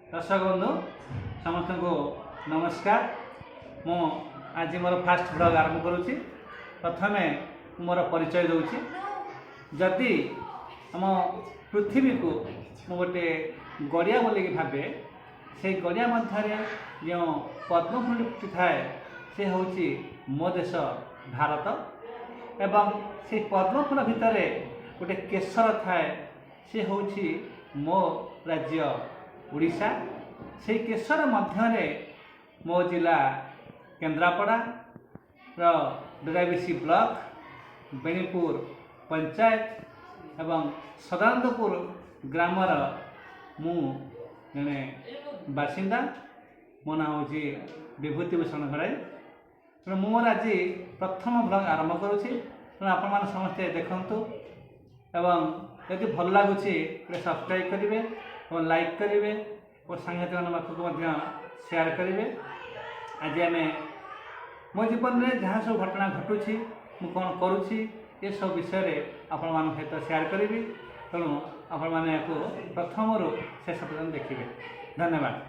दर्शक बंधु समस्त को नमस्कार। मु आज मोर फास्ट ब्लॉग आरंभ करुच्ची। प्रथमे मोर परिचय दूची। जदि आम पृथ्वी को मु गोटे गड़िया बोलिकी भावे से गड़िया मध्य जो पद्मफुल फुटी थाए से हूँ मो देश भारत एवं से पद्मफुल भितर गोटे केशर थाए से हूँ मो राज्य उड़ीसा। से केशर मध्य मो जिला केन्द्रापड़ा डोराबिशी ब्लॉक बेणीपुर पंचायत एवं सदानंदपुर ग्रामर मु जने बासिंदा। मो ना हूँ विभूति भूषण घड़ाई। तेणु मोर आज प्रथम ब्लॉग आरंभ करुच्ची। तेणु आपण समस्ते देखु एवं यदि भल लगुच सब्सक्राइब करेंगे और लाइक करेंगे और सांघातिक पाखक शेयर करेंगे। आज आम मो जीवन में जहाँ सब घटना घटुची मु कौन करुच्ची ये सब विषय आपण मान सहित शेयर करी। तेणु आपण मैंने प्रथम शेष पर्यटन देखिए। धन्यवाद।